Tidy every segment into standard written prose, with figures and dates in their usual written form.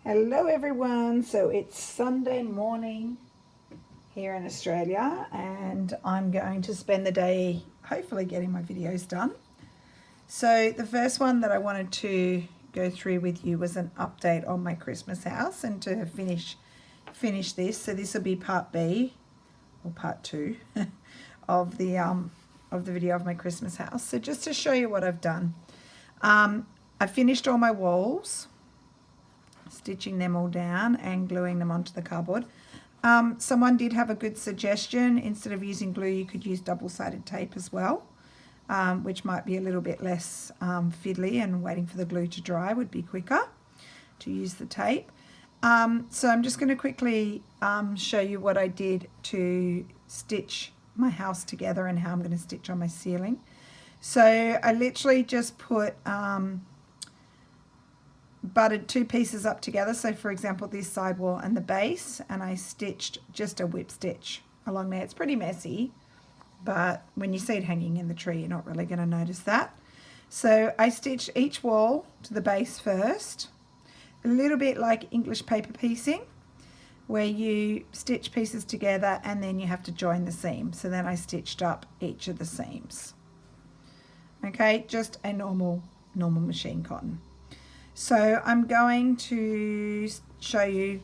Hello everyone, so it's Sunday morning here in Australia and I'm going to spend the day hopefully getting my videos done. So the first one that I wanted to go through with you was an update on my Christmas house and to finish this. So this will be part B or part 2 of the video of my Christmas house. So just to show you what I've done. I finished all my walls, stitching them all down and gluing them onto the cardboard. Someone did have a good suggestion. Instead of using glue, you could use double-sided tape as well, which might be a little bit less fiddly, and waiting for the glue to dry would be quicker to use the tape. So I'm just going to quickly show you what I did to stitch my house together and how I'm going to stitch on my ceiling. So I literally just put butted two pieces up together, so for example this side wall and the base, and I stitched just a whip stitch along there. It's pretty messy, but when you see it hanging in the tree you're not really going to notice that. So I stitched each wall to the base first, a little bit like English paper piecing, where you stitch pieces together and then you have to join the seam. So then I stitched up each of the seams. Okay, just a normal machine cotton. So I'm going to show you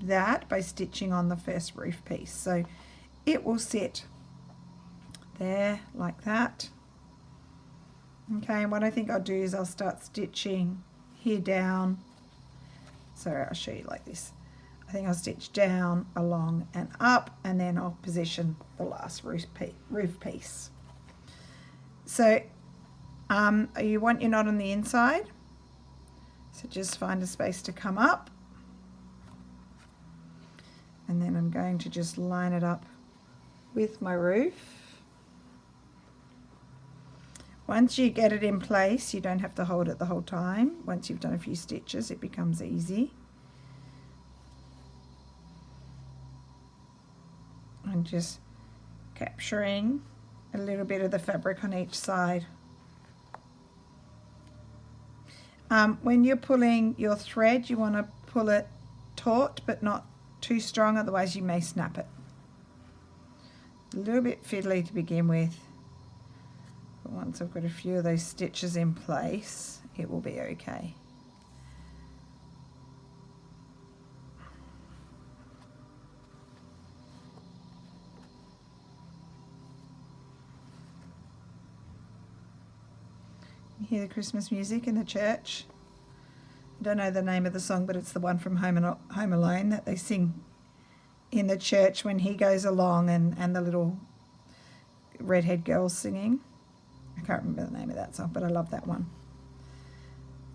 that by stitching on the first roof piece. So it will sit there like that. Okay, and what I think I'll do is I'll start stitching here down. Sorry, I'll show you like this. I think I'll stitch down, along and up, and then I'll position the last roof piece. So you want your knot on the inside. So just find a space to come up, and then I'm going to just line it up with my roof. Once you get it in place, you don't have to hold it the whole time. Once you've done a few stitches, it becomes easy. I'm just capturing a little bit of the fabric on each side. When you're pulling your thread, you want to pull it taut but not too strong, otherwise you may snap it. A little bit fiddly to begin with, but once I've got a few of those stitches in place, it will be okay. You hear the Christmas music in the church. I don't know the name of the song, but it's the one from Home Alone that they sing in the church when he goes along, and the little redhead girl's singing. I can't remember the name of that song, but I love that one.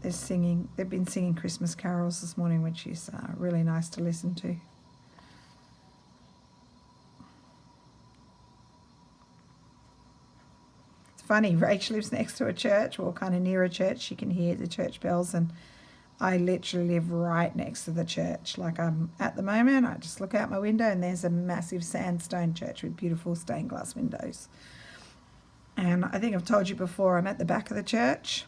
They've been singing Christmas carols this morning, which is really nice to listen to. Funny, Rachel lives next to a church, or kind of near a church. She can hear the church bells, and I literally live right next to the church. Like I'm at the moment, I just look out my window and there's a massive sandstone church with beautiful stained glass windows. And I think I've told you before, I'm at the back of the church.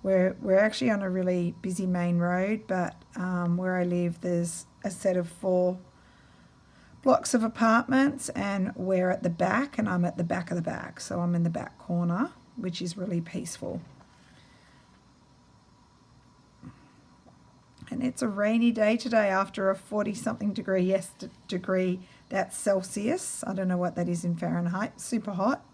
We're actually on a really busy main road, but where I live there's a set of 4 blocks of apartments, and we're at the back, and I'm at the back of the back, so I'm in the back corner, which is really peaceful. And it's a rainy day today after a 40-something degree, that's Celsius. I don't know what that is in Fahrenheit. Super hot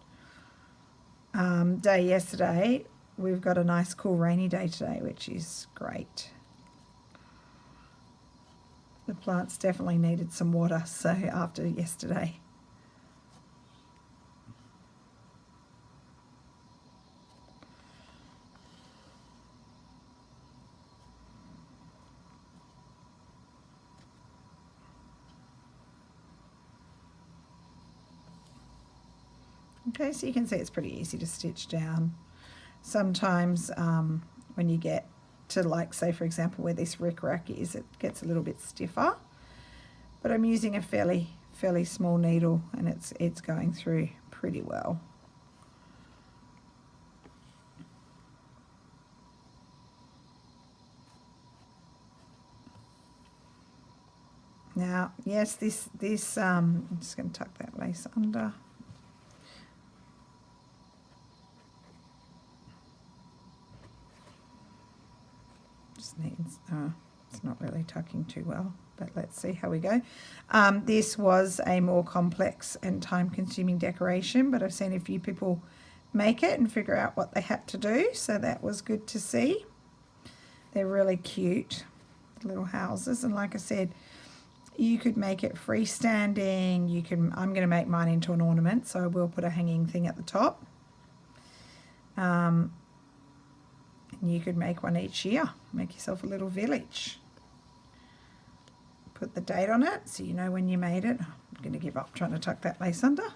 day yesterday. We've got a nice cool rainy day today, which is great. The plants definitely needed some water, so after yesterday. Okay, so you can see it's pretty easy to stitch down. Sometimes when you get to, like, say for example where this rickrack is, it gets a little bit stiffer, but I'm using a fairly small needle, and it's going through pretty well. Now, yes, I'm just going to tuck that lace under. Just needs, it's not really tucking too well, but let's see how we go. This was a more complex and time-consuming decoration, but I've seen a few people make it and figure out what they had to do, so that was good to see. They're really cute little houses, and like I said, you could make it freestanding. I'm going to make mine into an ornament, so I will put a hanging thing at the top. And you could make one each year. Make yourself a little village. Put the date on it so you know when you made it. I'm going to give up trying to tuck that lace under.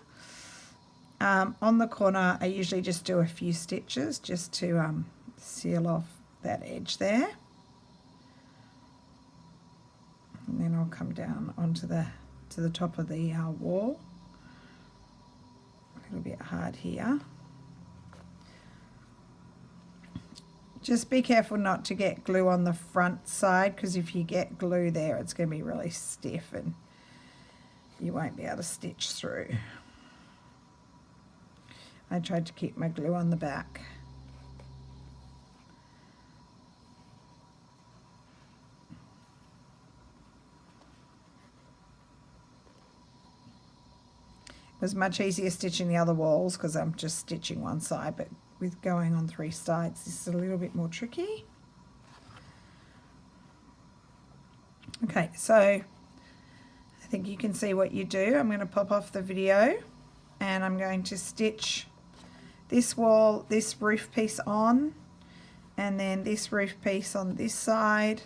On the corner, I usually just do a few stitches just to seal off that edge there. And then I'll come down onto to the top of the wall. A little bit hard here. Just be careful not to get glue on the front side, because if you get glue there, it's going to be really stiff and you won't be able to stitch through. I tried to keep my glue on the back. It was much easier stitching the other walls because I'm just stitching one side, but with going on 3 sides, this is a little bit more tricky. Okay, so I think you can see what you do. I'm going to pop off the video and I'm going to stitch this wall, this roof piece on, and then this roof piece on this side,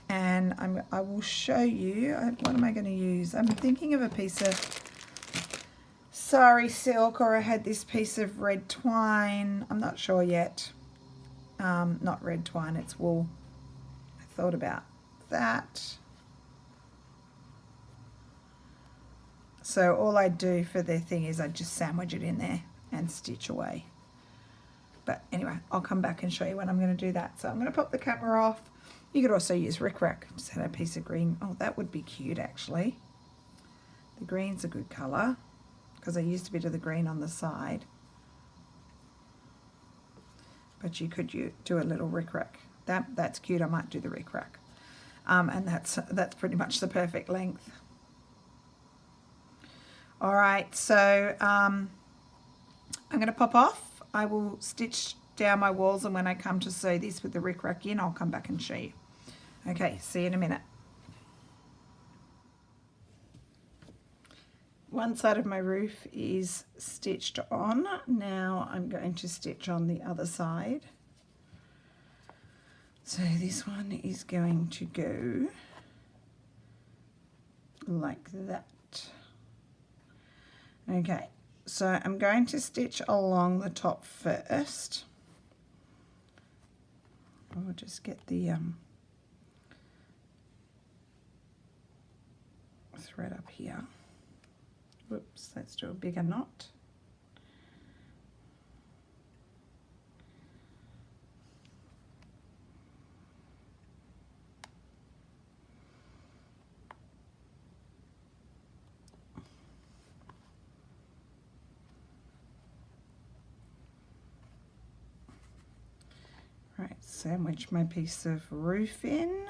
and I will show you, what am I going to use? I'm thinking of a piece of sari silk, or I had this piece of red twine. I'm not sure yet. Not red twine, it's wool. I thought about that. So all I do for the thing is I just sandwich it in there and stitch away. But anyway, I'll come back and show you when I'm going to do that. So I'm going to pop the camera off. You could also use rickrack. Just had a piece of green. Oh, that would be cute actually. The green's a good colour, because I used a bit of the green on the side. But you could do a little rickrack. That's cute. I might do the rickrack. And that's pretty much the perfect length. All right, so I'm going to pop off. I will stitch down my walls, and when I come to sew this with the rickrack in, I'll come back and show you. Okay, see you in a minute. One side of my roof is stitched on. Now I'm going to stitch on the other side. So this one is going to go like that. Okay, so I'm going to stitch along the top first. I'll just get the thread up here. Whoops, let's do a bigger knot. Right, sandwich my piece of roof in.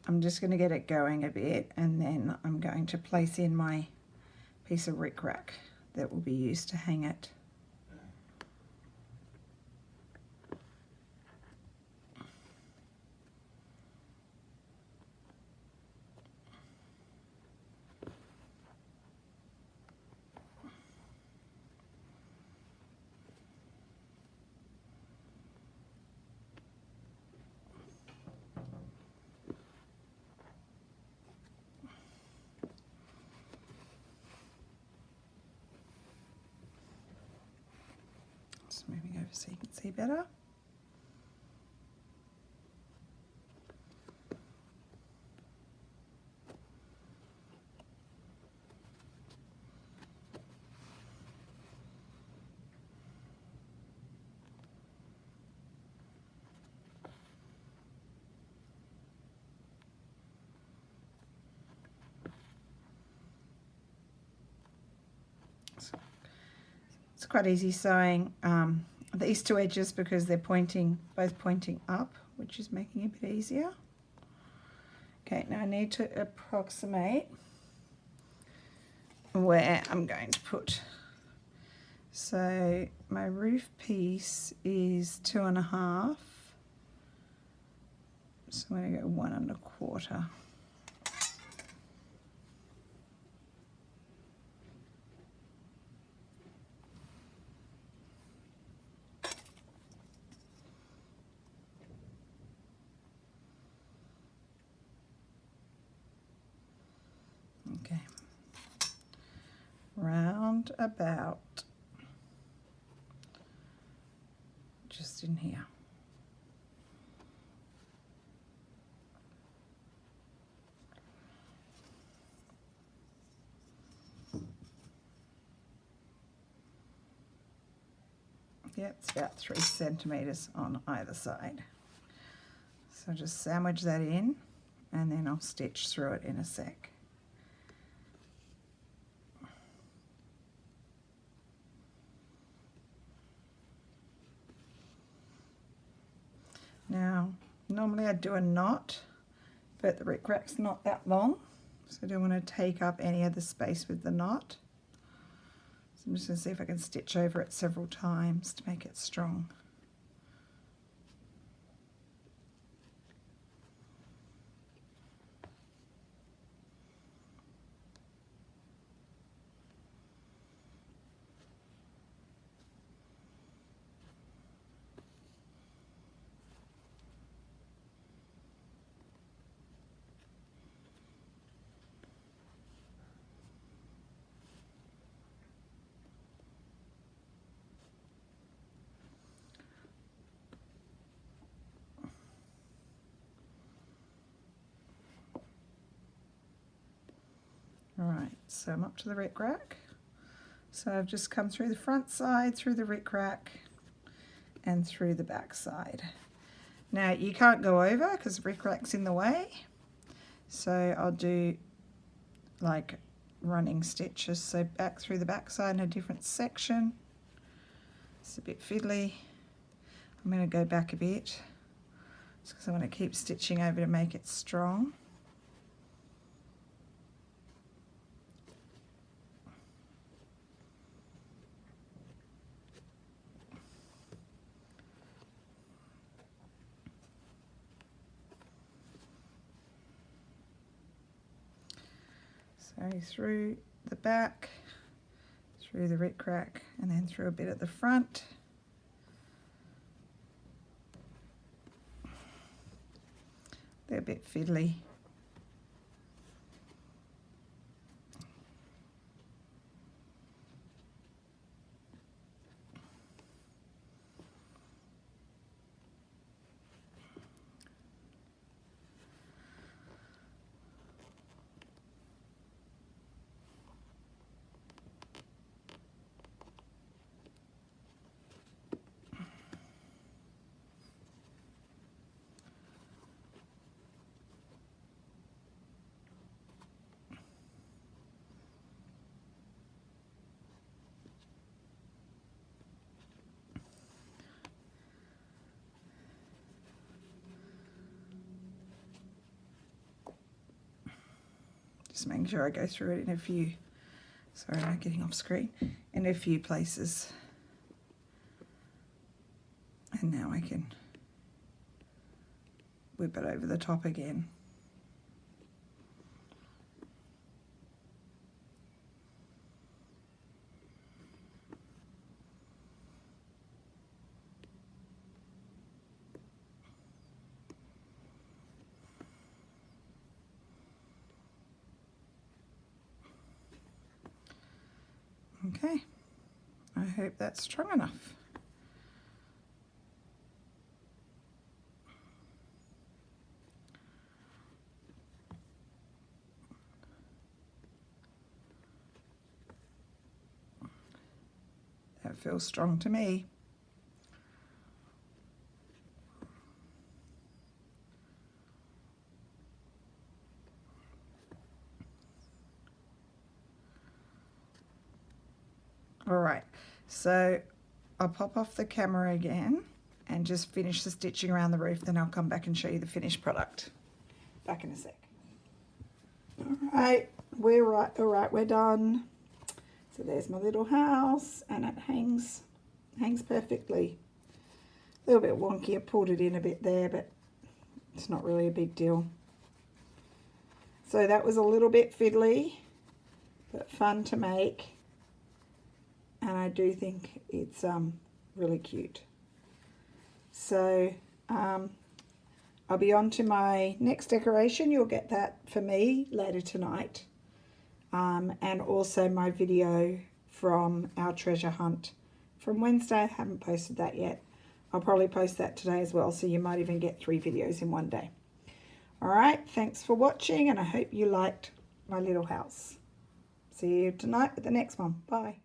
I'm just going to get it going a bit, and then I'm going to place in my piece of rickrack that will be used to hang it. Just moving over so you can see better. quite easy sewing these two edges because they're both pointing up, which is making it a bit easier. Okay, now I need to approximate where I'm going to put. So my roof piece is 2.5. So I'm going to go 1.25. Okay, round about just in here. Yeah, it's about 3 centimeters on either side. So just sandwich that in and then I'll stitch through it in a sec. Now, normally I'd do a knot, but the rickrack's not that long, so I don't want to take up any of the space with the knot. So I'm just going to see if I can stitch over it several times to make it strong. Alright, so I'm up to the rickrack. So I've just come through the front side, through the rickrack, and through the back side. Now you can't go over because the rickrack's in the way, so I'll do like running stitches, so back through the back side in a different section. It's a bit fiddly. I'm going to go back a bit just because I want to keep stitching over to make it strong. So through the back, through the rickrack, and then through a bit at the front. They're a bit fiddly. Just making sure I go through it in a few, sorry, I'm getting off screen, in a few places. And now I can whip it over the top again. Okay, I hope that's strong enough. That feels strong to me. All right, So I'll pop off the camera again and just finish the stitching around the roof, then I'll come back and show you the finished product. Back in a sec. Alright, we're done. So there's my little house, and it hangs perfectly. A little bit wonky, I pulled it in a bit there, but it's not really a big deal. So that was a little bit fiddly, but fun to make. And I do think it's really cute. So I'll be on to my next decoration. You'll get that for me later tonight. And also my video from our treasure hunt from Wednesday. I haven't posted that yet. I'll probably post that today as well, so you might even get 3 videos in one day. All right, thanks for watching, and I hope you liked my little house. See you tonight with the next one. Bye.